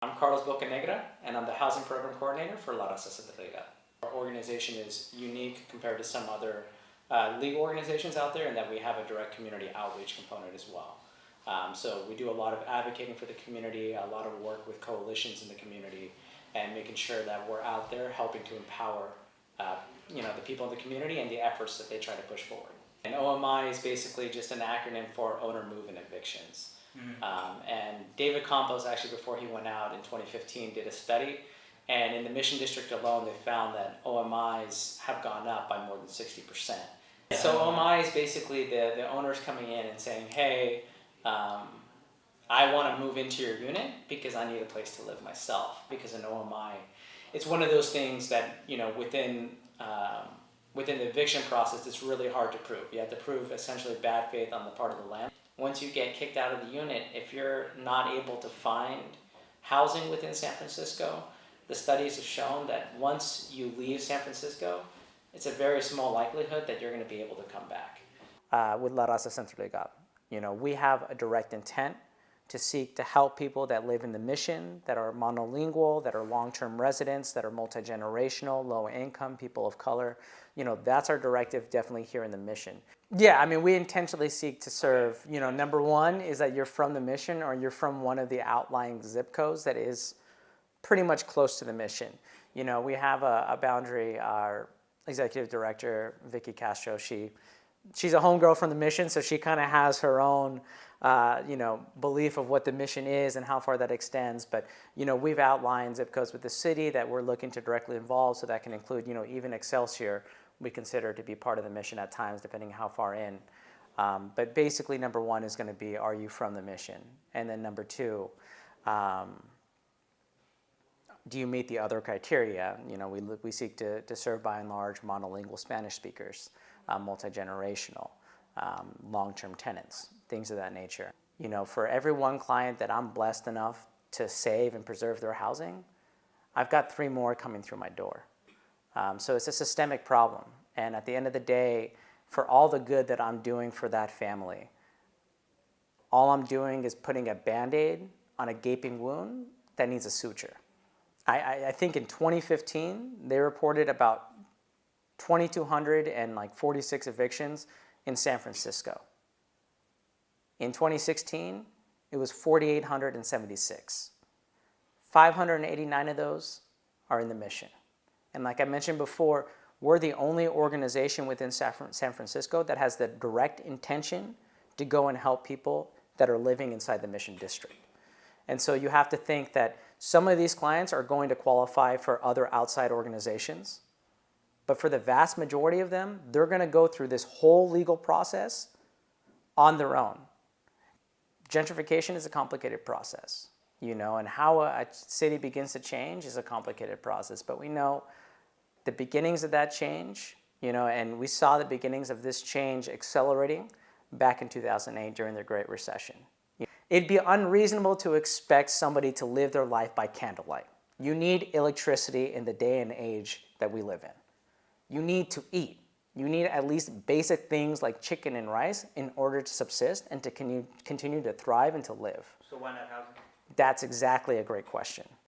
I'm Carlos Bocanegra, and I'm the Housing Program Coordinator for Raza. Our organization is unique compared to some other legal organizations out there in that we have a direct community outreach component as well. So we do a lot of advocating for the community, a lot of work with coalitions in the community, and making sure that we're out there helping to empower the people in the community and the efforts that they try to push forward. And OMI is basically just an acronym for Owner Move-in Evictions. And David Campos, actually before he went out in 2015, did a study, and in the Mission District alone they found that OMIs have gone up by more than 60%. So OMI is basically the owners coming in and saying, hey, I want to move into your unit because I need a place to live myself. Because an OMI, it's one of those things that, within the eviction process, it's really hard to prove. You have to prove essentially bad faith on the part of the landlord. Once you get kicked out of the unit, if you're not able to find housing within San Francisco, the studies have shown that once you leave San Francisco, it's a very small likelihood that you're going to be able to come back. With La Raza Centro, we have a direct intent to seek to help people that live in the Mission, that are monolingual, that are long-term residents, that are multi-generational, low-income, people of color. That's our directive definitely here in the Mission. Yeah, I mean, we intentionally seek to serve, number one is that you're from the Mission or you're from one of the outlying zip codes that is pretty much close to the Mission. We have a boundary, our executive director, Vicky Castro, she's a homegirl from the Mission, so she kind of has her own belief of what the Mission is and how far that extends. But, we've outlined zip codes with the city that we're looking to directly involve, so that can include, even Excelsior we consider to be part of the Mission at times, depending how far in. But basically, number one is going to be, are you from the Mission? And then number two, do you meet the other criteria? We seek to serve by and large monolingual Spanish speakers, multi-generational, long-term tenants, things of that nature. For every one client that I'm blessed enough to save and preserve their housing, I've got 3 more coming through my door. So it's a systemic problem. And at the end of the day, for all the good that I'm doing for that family, all I'm doing is putting a Band-Aid on a gaping wound that needs a suture. I think in 2015, they reported about 2,246 evictions in San Francisco. In 2016, it was 4,876. 589 of those are in the Mission. And like I mentioned before, we're the only organization within San Francisco that has the direct intention to go and help people that are living inside the Mission District. And so you have to think that some of these clients are going to qualify for other outside organizations, but for the vast majority of them, they're going to go through this whole legal process on their own. Gentrification is a complicated process, and how a city begins to change is a complicated process, but we know the beginnings of that change, and we saw the beginnings of this change accelerating back in 2008 during the Great Recession. It'd be unreasonable to expect somebody to live their life by candlelight. You need electricity in the day and age that we live in. You need to eat. You need at least basic things like chicken and rice in order to subsist and to continue to thrive and to live. So why not housing? That's exactly a great question.